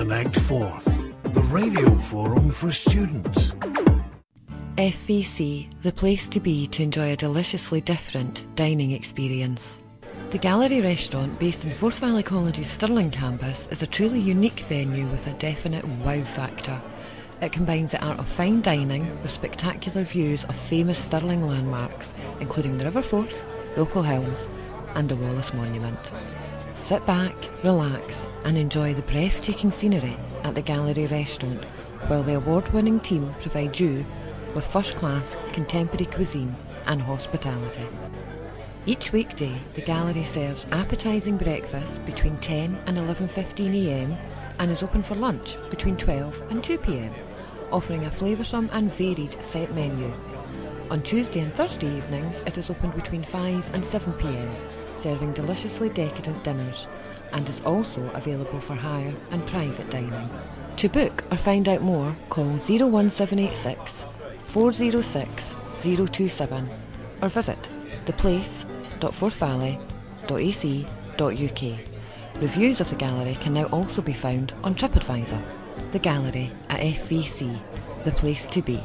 Connect Forth, the radio forum for students. FVC, the place to be to enjoy a deliciously different dining experience. The Gallery restaurant, based in Forth Valley College's Stirling campus, is a truly unique venue with a definite wow factor. It combines the art of fine dining with spectacular views of famous Stirling landmarks, including the River Forth, the Ochil Hills and the Wallace Monument. Sit back, relax and enjoy the breathtaking scenery at the Gallery restaurant, while the award-winning team provide you with first-class contemporary cuisine and hospitality. Each weekday, the Gallery serves appetising breakfast between 10 and 11:15am and is open for lunch between 12 and 2pm, offering a flavoursome and varied set menu. On Tuesday and Thursday evenings, it is open between 5 and 7pm, serving deliciously decadent dinners, and is also available for hire and private dining. To book or find out more, call 01786 406 027 or visit theplace.forthvalley.ac.uk. Reviews of the Gallery can now also be found on TripAdvisor. The Gallery at FVC, the place to be.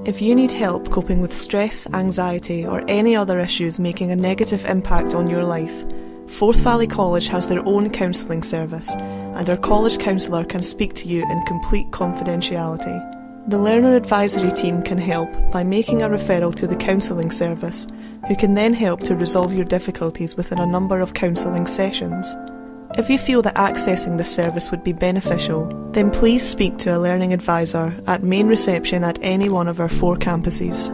If you need help coping with stress, anxiety or any other issues making a negative impact on your life, Forth Valley College has their own counselling service, and our college counsellor can speak to you in complete confidentiality. The Learner Advisory Team can help by making a referral to the counselling service, who can then help to resolve your difficulties within a number of counselling sessions. If you feel that accessing this service would be beneficial, then please speak to a learning advisor at main reception at any one of our 4 campuses.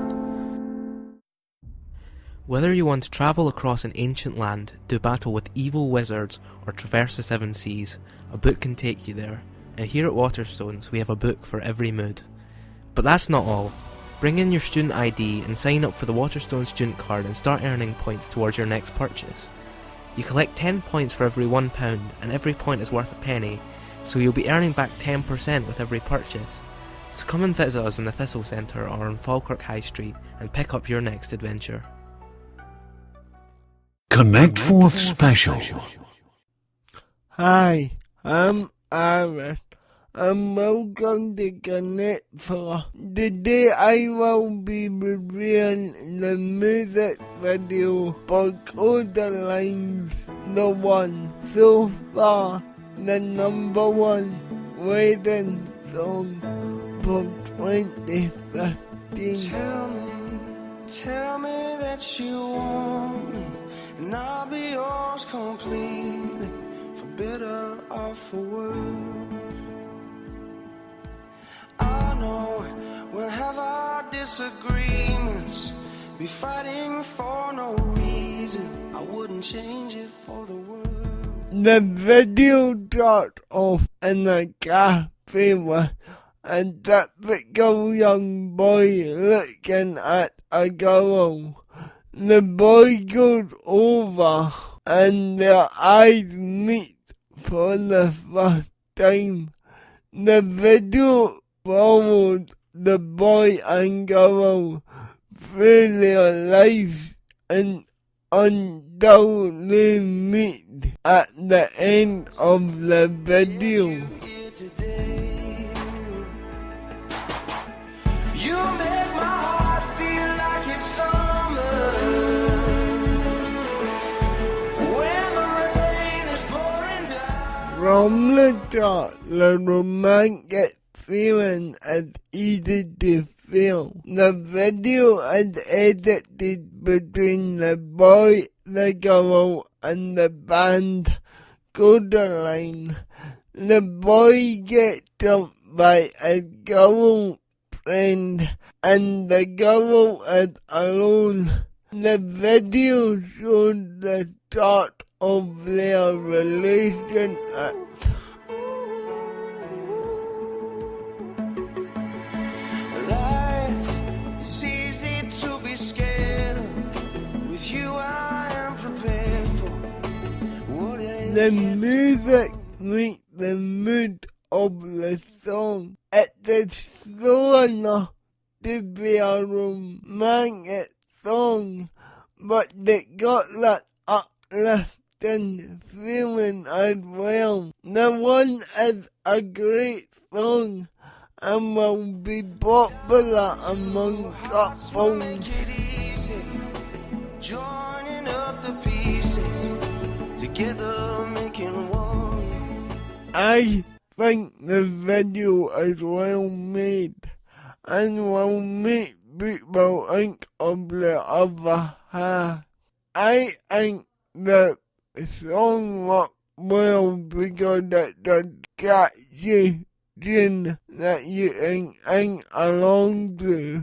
Whether you want to travel across an ancient land, do battle with evil wizards, or traverse the 7 seas, a book can take you there. And here at Waterstones, we have a book for every mood. But that's not all. Bring in your student ID and sign up for the Waterstones student card and start earning points towards your next purchase. You collect 10 points for every £1, and every point is worth a penny, so you'll be earning back 10% with every purchase. So come and visit us in the Thistle Centre or on Falkirk High Street and pick up your next adventure. Connect Forth Special. Hi, I'm Aaron, and welcome to Connect Forth. Today I will be reviewing the music video for Codeline's The One. So far, the number 1 rated song for 2015. Tell me that you want me, and I'll be yours completely, for better or for worse. I know we'll have our disagreements, be fighting for no reason. I wouldn't change it for the world. The video starts off in a cafe with a typical young boy looking at a girl. The boy goes over and their eyes meet for the first time. The video follows the boy and girl through their lives and until they meet at the end of the video. You make my heart feel like it's summer when the rain is pouring down. From the start, the romantic feeling is easy to feel. The video is edited between the boy, the girl, and the band Codaline. The boy gets jumped by a girl friend, and the girl is alone. The video shows the start of their relationship. Life is easy to be scared of. With you I am prepared for what is The yet. music makes the mood of the song. It is slow enough to be a romantic song, but it got that uplift Captain feeling as well. The one is a great song and will be popular among couples. Make it easy, joining up the pieces, together making one. I think the video is well made and will make people think of the other half. I think the song works well because it's a catchy tune that you can sing along to.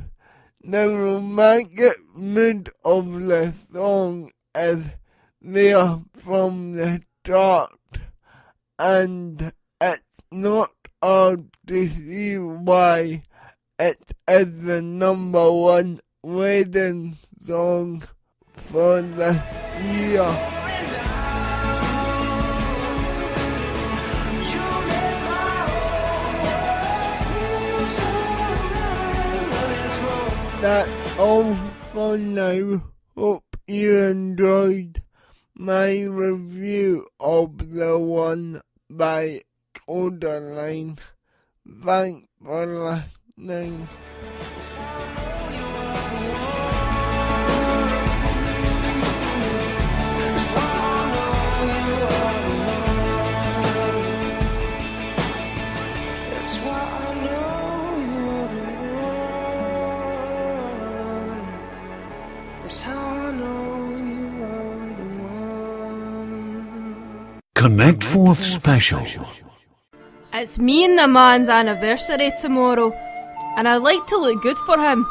The romantic mood of the song is there from the start, and it's not hard to see why it is the number one wedding song for the year. That's all for now. Hope you enjoyed my review of the one by Codaline. Thanks for listening. Connect Forth Special. It's me and the man's anniversary tomorrow, and I'd like to look good for him,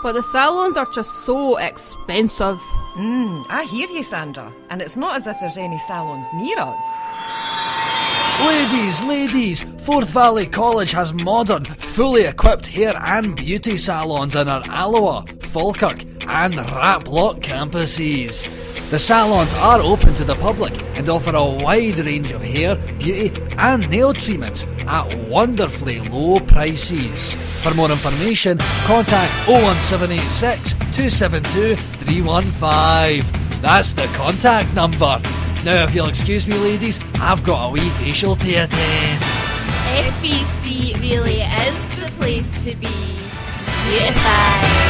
but the salons are just so expensive. I hear you, Sandra, and it's not as if there's any salons near us. Ladies, Forth Valley College has modern, fully equipped hair and beauty salons in our Alloa, Falkirk and Raploch campuses. The salons are open to the public and offer a wide range of hair, beauty and nail treatments at wonderfully low prices. For more information, contact 01786 272 315. That's the contact number. Now if you'll excuse me ladies, I've got a wee facial to attend. FVC really is the place to be. Beautified.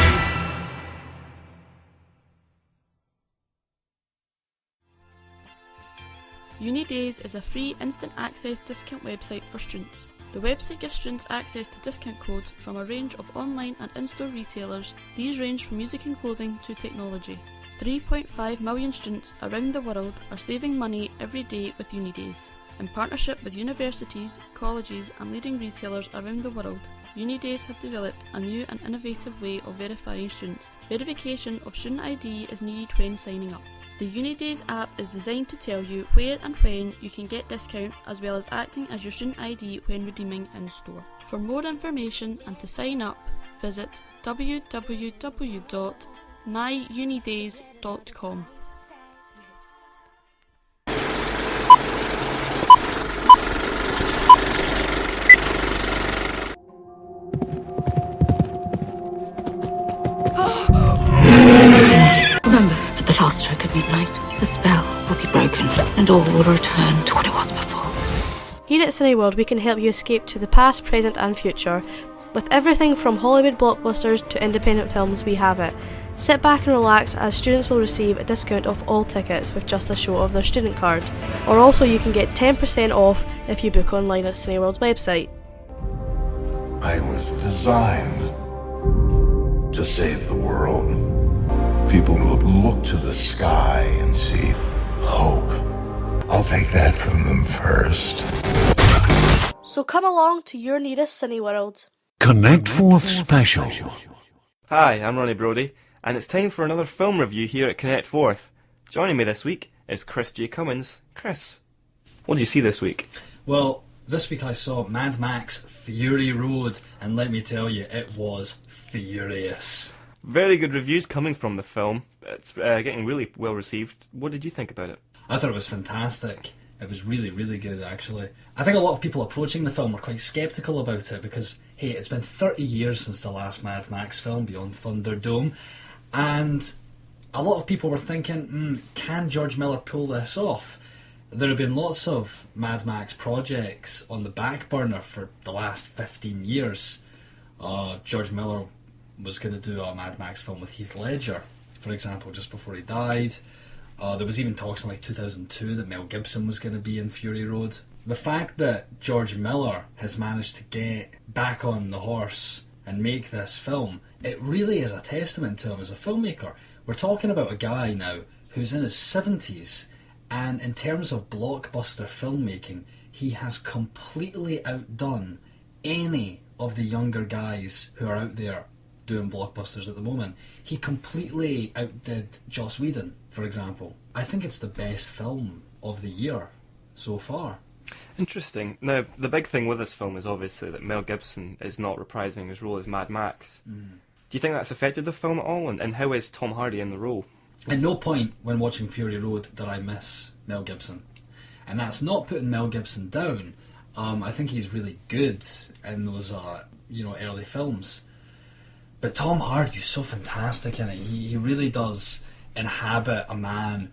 UniDays is a free instant access discount website for students. The website gives students access to discount codes from a range of online and in-store retailers. These range from music and clothing to technology. 3.5 million students around the world are saving money every day with UniDays. In partnership with universities, colleges and leading retailers around the world, UniDays have developed a new and innovative way of verifying students. Verification of student ID is needed when signing up. The UniDays app is designed to tell you where and when you can get discount, as well as acting as your student ID when redeeming in store. For more information and to sign up, visit www.myunidays.com. Remember, at the last stroke of midnight, the spell will be broken and all will return to what it was before. Here at Cineworld, we can help you escape to the past, present and future. With everything from Hollywood blockbusters to independent films, we have it. Sit back and relax, as students will receive a discount off all tickets with just a show of their student card. Or also you can get 10% off if you book online at Cineworld's website. I was designed to save the world. People will look to the sky and see hope. I'll take that from them first. So come along to your nearest Cineworld. Connect Forth Special. Hi, I'm Ronnie Brody, and it's time for another film review here at Connect Forth. Joining me this week is Chris J. Cummins. Chris, what did you see this week? Well, this week I saw Mad Max Fury Road, and let me tell you, it was furious. Very good reviews coming from the film. It's getting really well received. What did you think about it? I thought it was fantastic. It was really, really good, actually. I think a lot of people approaching the film were quite sceptical about it because, hey, it's been 30 years since the last Mad Max film, Beyond Thunderdome, and a lot of people were thinking, can George Miller pull this off? There have been lots of Mad Max projects on the back burner for the last 15 years. George Miller was going to do a Mad Max film with Heath Ledger, for example, just before he died. There was even talks in like 2002 that Mel Gibson was going to be in Fury Road. The fact that George Miller has managed to get back on the horse and make this film, it really is a testament to him as a filmmaker. We're talking about a guy now who's in his 70s, and in terms of blockbuster filmmaking, he has completely outdone any of the younger guys who are out there doing blockbusters at the moment. He completely outdid Joss Whedon, for example. I think it's the best film of the year so far. Interesting. Now, the big thing with this film is obviously that Mel Gibson is not reprising his role as Mad Max. Do you think that's affected the film at all? And how is Tom Hardy in the role? At no point when watching Fury Road did I miss Mel Gibson. And that's not putting Mel Gibson down. I think he's really good in those early films. But Tom Hardy's so fantastic in it. He really does inhabit a man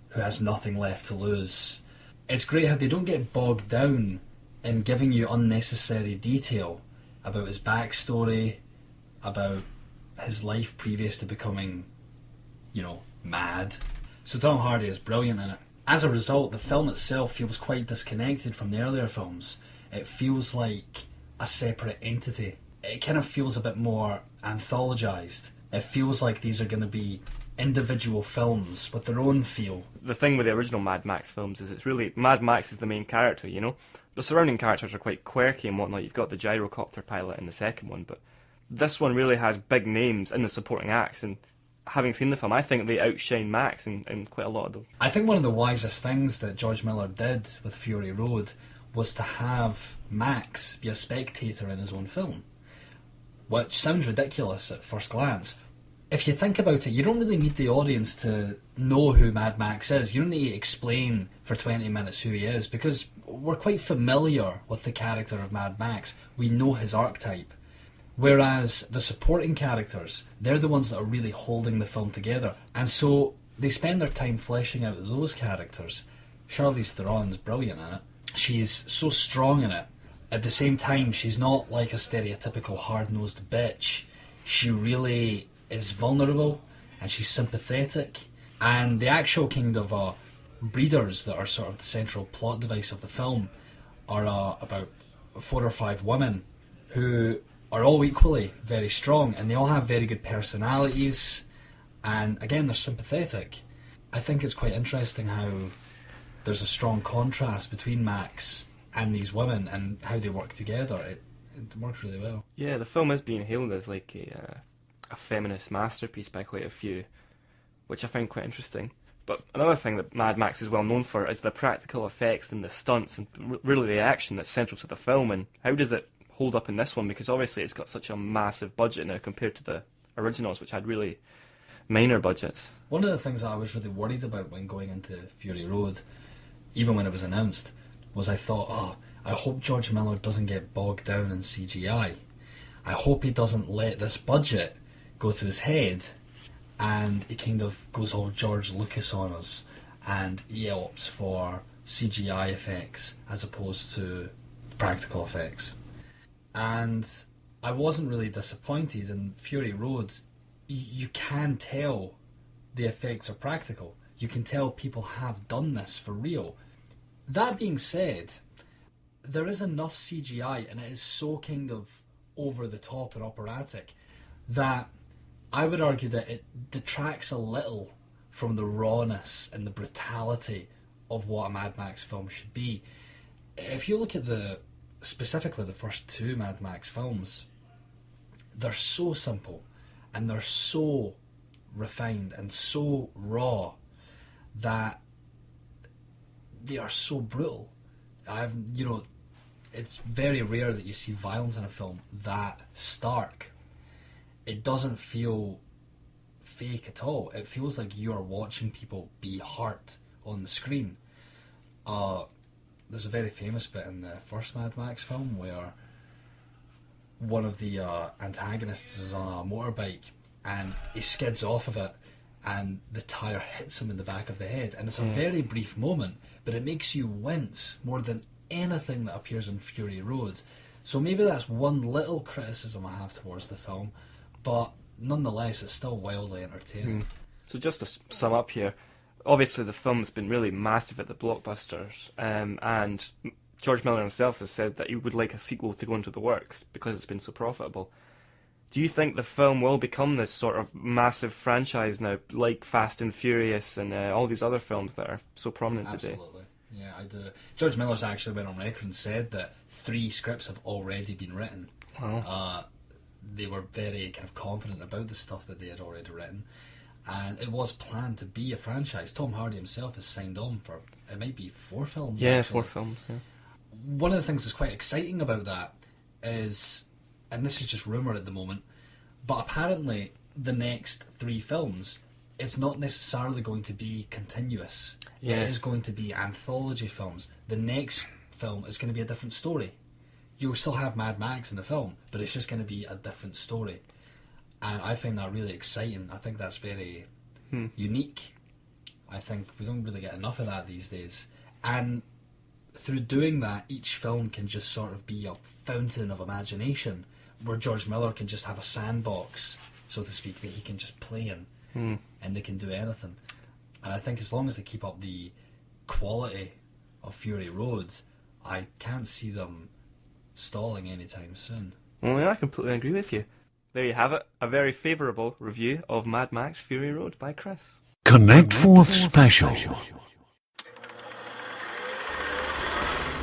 who has nothing left to lose. It's great how they don't get bogged down in giving you unnecessary detail about his backstory, about his life previous to becoming, mad. So Tom Hardy is brilliant in it. As a result, the film itself feels quite disconnected from the earlier films. It feels like a separate entity. It kind of feels a bit more anthologized. It feels like these are going to be individual films with their own feel. The thing with the original Mad Max films is it's really, Mad Max is the main character, you know? The surrounding characters are quite quirky and whatnot. You've got the gyrocopter pilot in the second one, but this one really has big names in the supporting acts, and having seen the film, I think they outshine Max in quite a lot of them. I think one of the wisest things that George Miller did with Fury Road was to have Max be a spectator in his own film, which sounds ridiculous at first glance. If you think about it, you don't really need the audience to know who Mad Max is. You don't need to explain for 20 minutes who he is, because we're quite familiar with the character of Mad Max. We know his archetype. Whereas the supporting characters, they're the ones that are really holding the film together. And so they spend their time fleshing out those characters. Charlize Theron's brilliant in it. She's so strong in it. At the same time, she's not like a stereotypical hard-nosed bitch. She really is vulnerable, and she's sympathetic. And the actual kind of breeders that are sort of the central plot device of the film are about 4 or 5 women who are all equally very strong, and they all have very good personalities, and again, they're sympathetic. I think it's quite interesting how there's a strong contrast between Max and these women and how they work together. It works really well. Yeah, the film is being hailed as like a feminist masterpiece by quite a few, which I find quite interesting. But another thing that Mad Max is well known for is the practical effects and the stunts and really the action that's central to the film. And how does it hold up in this one? Because obviously it's got such a massive budget now compared to the originals, which had really minor budgets. One of the things that I was really worried about when going into Fury Road, even when it was announced, was I thought, I hope George Miller doesn't get bogged down in CGI. I hope he doesn't let this budget go to his head and he kind of goes all George Lucas on us and he opts for CGI effects as opposed to practical effects. And I wasn't really disappointed. In Fury Road, you can tell the effects are practical. You can tell people have done this for real. That being said, there is enough CGI and it is so kind of over the top and operatic that I would argue that it detracts a little from the rawness and the brutality of what a Mad Max film should be. If you look at specifically the first 2 Mad Max films, they're so simple and they're so refined and so raw that they are so brutal. It's very rare that you see violence in a film that stark. It doesn't feel fake at all. It feels like you are watching people be hurt on the screen. There's a very famous bit in the first Mad Max film where one of the antagonists is on a motorbike and he skids off of it and the tyre hits him in the back of the head. And it's a very brief moment, but it makes you wince more than anything that appears in Fury Road. So maybe that's one little criticism I have towards the film, but nonetheless it's still wildly entertaining. So just to sum up here, obviously the film's been really massive at the blockbusters, and George Miller himself has said that he would like a sequel to go into the works because it's been so profitable. Do you think the film will become this sort of massive franchise now, like Fast and Furious and all these other films that are so prominent today? Absolutely. Yeah, I do. George Miller's actually went on record and said that 3 scripts have already been written. Wow. They were very kind of confident about the stuff that they had already written, and it was planned to be a franchise. Tom Hardy himself has signed on for, it might be 4 films. Yeah, actually. 4 films, yeah. One of the things that's quite exciting about that is, and this is just rumour at the moment, but apparently the next 3 films, it's not necessarily going to be continuous. Yeah. It is going to be anthology films. The next film is going to be a different story. You'll still have Mad Max in the film, but it's just going to be a different story. And I find that really exciting. I think that's very unique. I think we don't really get enough of that these days. And through doing that, each film can just sort of be a fountain of imagination, where George Miller can just have a sandbox, so to speak, that he can just play in, and they can do anything. And I think as long as they keep up the quality of Fury Road, I can't see them stalling anytime soon. Well, yeah, I completely agree with you. There you have it, a very favourable review of Mad Max Fury Road by Chris. Connect Forth Special.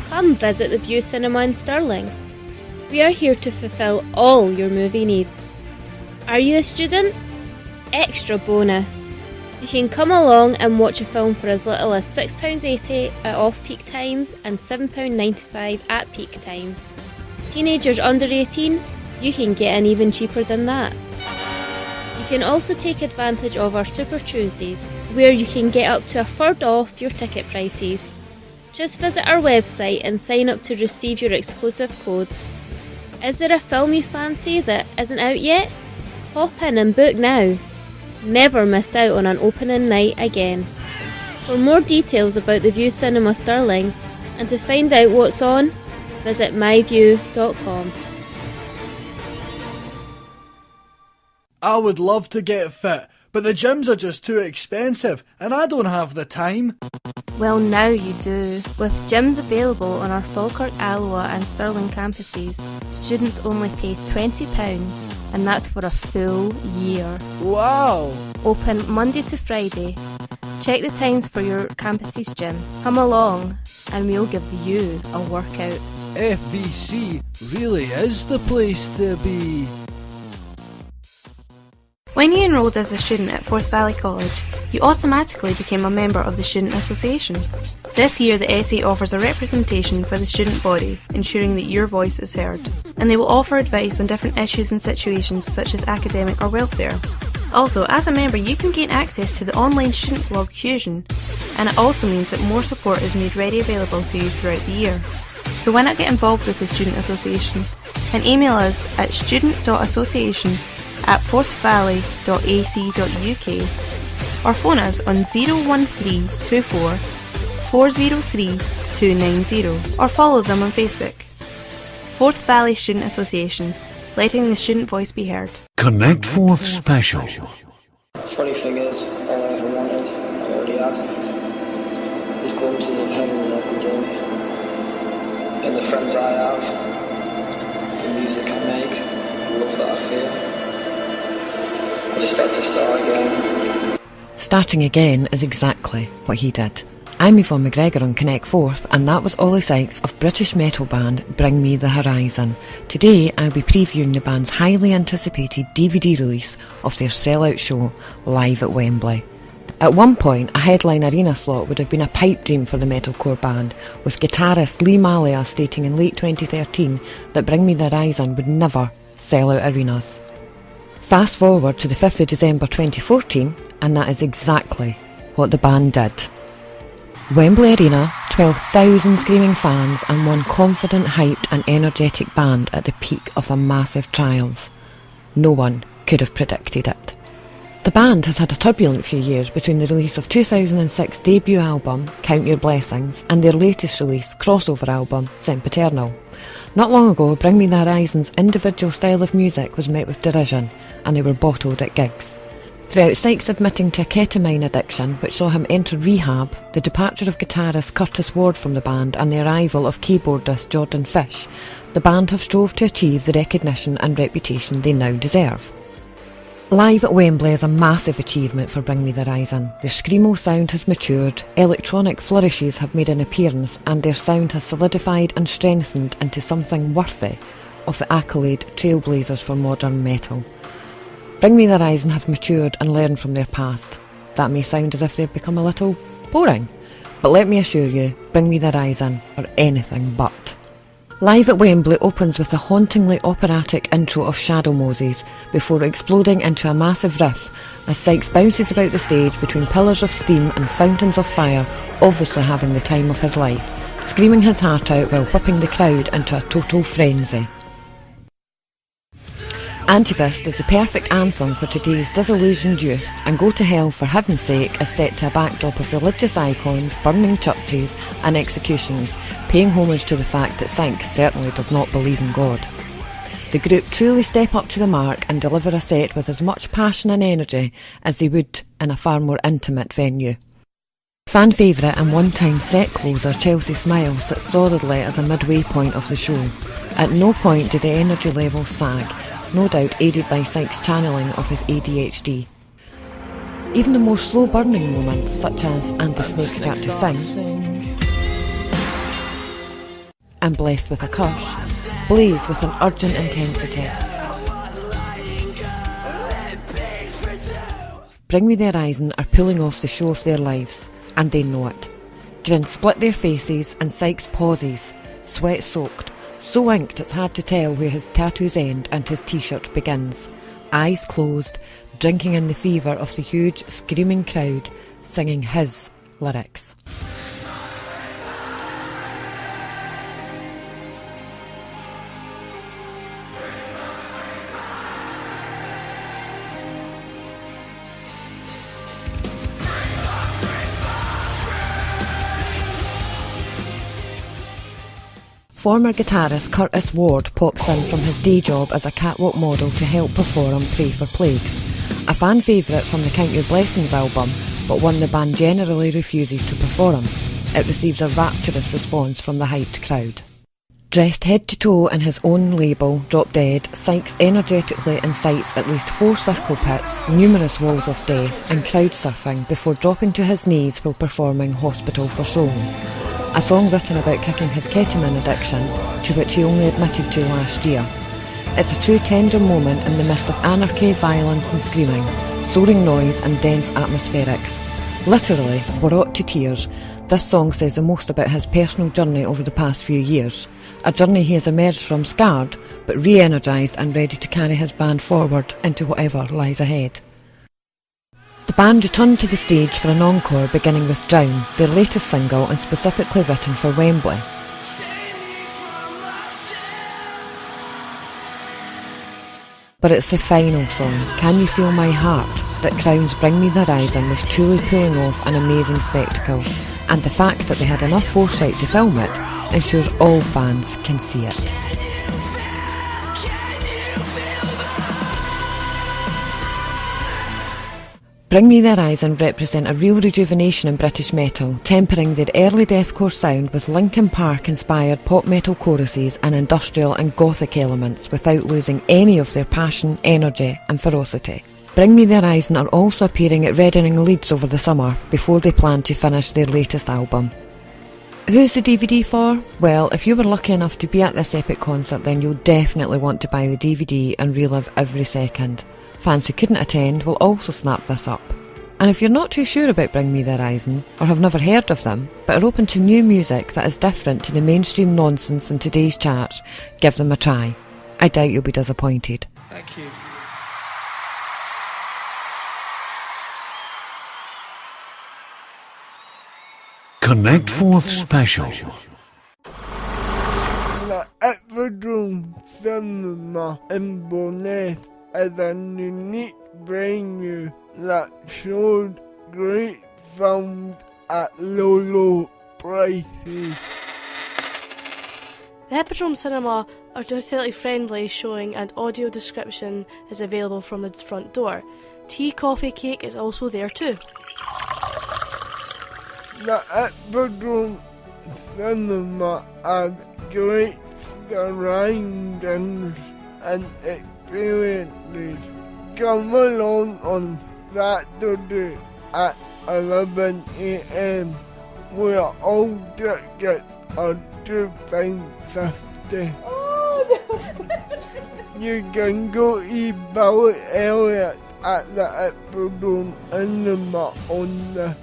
Come visit the View Cinema in Stirling. We are here to fulfil all your movie needs. Are you a student? Extra bonus! You can come along and watch a film for as little as £6.80 at off-peak times and £7.95 at peak times. Teenagers under 18? You can get in even cheaper than that. You can also take advantage of our Super Tuesdays, where you can get up to a third off your ticket prices. Just visit our website and sign up to receive your exclusive code. Is there a film you fancy that isn't out yet? Hop in and book now. Never miss out on an opening night again. For more details about the View Cinema Stirling and to find out what's on, visit myview.com. I would love to get fit, but the gyms are just too expensive and I don't have the time. Well, now you do. With gyms available on our Falkirk, Alloa and Stirling campuses, students only pay £20 and that's for a full year. Wow! Open Monday to Friday. Check the times for your campus's gym. Come along and we'll give you a workout. FVC really is the place to be. When you enrolled as a student at Forth Valley College, you automatically became a member of the Student Association. This year the SA offers a representation for the student body, ensuring that your voice is heard. And they will offer advice on different issues and situations such as academic or welfare. Also, as a member you can gain access to the online student blog Fusion, and it also means that more support is made ready available to you throughout the year. So why not get involved with the Student Association and email us at student.association@forthvalley.ac.uk or phone us on 01324 403 290 or follow them on Facebook. Forth Valley Student Association, letting the student voice be heard. Connect Forth Special. Funny thing is, all I ever wanted, I already had. These glimpses of heaven every day. And the friends I have, the music I make, the love that I feel. I just had to start again. Starting again is exactly what he did. I'm Yvonne McGregor on Connect Forth, and that was Ollie Sykes of British metal band Bring Me the Horizon. Today I'll be previewing the band's highly anticipated DVD release of their sellout show live at Wembley. At one point, a headline arena slot would have been a pipe dream for the metalcore band, with guitarist Lee Malia stating in late 2013 that Bring Me the Horizon would never sell out arenas. Fast forward to the 5th of December 2014, and that is exactly what the band did. Wembley Arena, 12,000 screaming fans and one confident, hyped and energetic band at the peak of a massive triumph. No one could have predicted it. The band has had a turbulent few years between the release of 2006's debut album, Count Your Blessings, and their latest release, crossover album, Sempiternal. Not long ago, Bring Me the Horizon's individual style of music was met with derision, and they were bottled at gigs. Throughout Sykes admitting to a ketamine addiction, which saw him enter rehab, the departure of guitarist Curtis Ward from the band and the arrival of keyboardist Jordan Fish, the band have strove to achieve the recognition and reputation they now deserve. Live at Wembley is a massive achievement for Bring Me the Horizon. Their screamo sound has matured, electronic flourishes have made an appearance, and their sound has solidified and strengthened into something worthy of the accolade trailblazers for modern metal. Bring Me the Horizon have matured and learned from their past. That may sound as if they've become a little boring, but let me assure you, Bring Me the Horizon are anything but. Live at Wembley opens with a hauntingly operatic intro of Shadow Moses before exploding into a massive riff as Sykes bounces about the stage between pillars of steam and fountains of fire, obviously having the time of his life, screaming his heart out while whipping the crowd into a total frenzy. Antivist is the perfect anthem for today's disillusioned youth, and Go to Hell for Heaven's Sake is set to a backdrop of religious icons, burning churches and executions, paying homage to the fact that Sykes certainly does not believe in God. The group truly step up to the mark and deliver a set with as much passion and energy as they would in a far more intimate venue. Fan favourite and one-time set closer Chelsea Smiles sits solidly as a midway point of the show. At no point do the energy levels sag, no doubt aided by Sykes' channeling of his ADHD. Even the more slow-burning moments, such as And the Snakes Start to Sing and Blessed with a Curse, blaze with an urgent intensity. Bring Me the Horizon are pulling off the show of their lives, and they know it. Grins split their faces and Sykes pauses, sweat-soaked, so inked it's hard to tell where his tattoos end and his t-shirt begins. Eyes closed, drinking in the fever of the huge, screaming crowd, singing his lyrics. Former guitarist Curtis Ward pops in from his day job as a catwalk model to help perform Pray for Plagues, a fan favourite from the Count Your Blessings album, but one the band generally refuses to perform. It receives a rapturous response from the hyped crowd. Dressed head to toe in his own label, Drop Dead, Sykes energetically incites at least 4 circle pits, numerous walls of death and crowd surfing before dropping to his knees while performing Hospital for Souls, a song written about kicking his ketamine addiction, to which he only admitted to last year. It's a true tender moment in the midst of anarchy, violence and screaming, soaring noise and dense atmospherics. Literally, brought to tears, this song says the most about his personal journey over the past few years, a journey he has emerged from scarred, but re-energised and ready to carry his band forward into whatever lies ahead. The band returned to the stage for an encore beginning with Drown, their latest single and specifically written for Wembley. But it's the final song, Can You Feel My Heart, that crowns Bring Me the Horizon with truly pulling off an amazing spectacle, and the fact that they had enough foresight to film it ensures all fans can see it. Bring Me the Horizon represent a real rejuvenation in British metal, tempering their early deathcore sound with Linkin Park-inspired pop metal choruses and industrial and gothic elements without losing any of their passion, energy and ferocity. Bring Me the Horizon are also appearing at Reading and Leeds over the summer, before they plan to finish their latest album. Who's the DVD for? Well, if you were lucky enough to be at this epic concert, then you'll definitely want to buy the DVD and relive every second. Fans who couldn't attend will also snap this up. And if you're not too sure about Bring Me the Horizon, or have never heard of them, but are open to new music that is different to the mainstream nonsense in today's charts, give them a try. I doubt you'll be disappointed. Thank you. Connect Forth Special. The Ephedrome Cinema in Bowness is a unique venue that showed great films at low prices. The Hippodrome Cinema are disability friendly showing and audio description is available from the front door. Tea, coffee, cake is also there too. The Hippodrome Cinema had great surroundings and experiences. Come along on Saturday at 11 AM, where all tickets are £2.50. You can go to Billy Elliot at the Hippodrome Cinema on the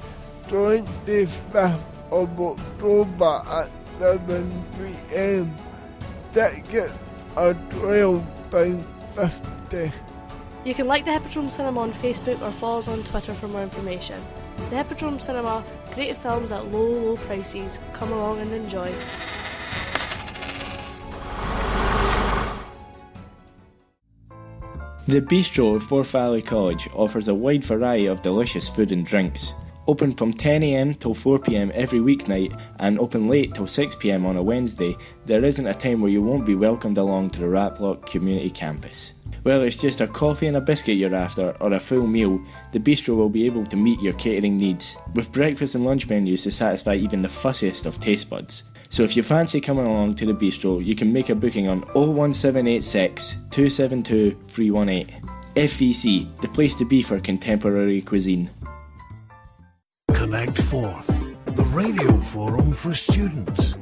25th of October at 7 PM. Tickets are £12.50. You can like the Hippodrome Cinema on Facebook or follow us on Twitter for more information. The Hippodrome Cinema, great films at low prices. Come along and enjoy. The Bistro of Forth Valley College offers a wide variety of delicious food and drinks. Open from 10 AM till 4 PM every weeknight and open late till 6 PM on a Wednesday, there isn't a time where you won't be welcomed along to the Raploch Community Campus. Whether it's just a coffee and a biscuit you're after or a full meal, the Bistro will be able to meet your catering needs, with breakfast and lunch menus to satisfy even the fussiest of taste buds. So if you fancy coming along to the Bistro, you can make a booking on 01786 272 318. FVC, the place to be for contemporary cuisine. Connect Forth, the radio forum for students.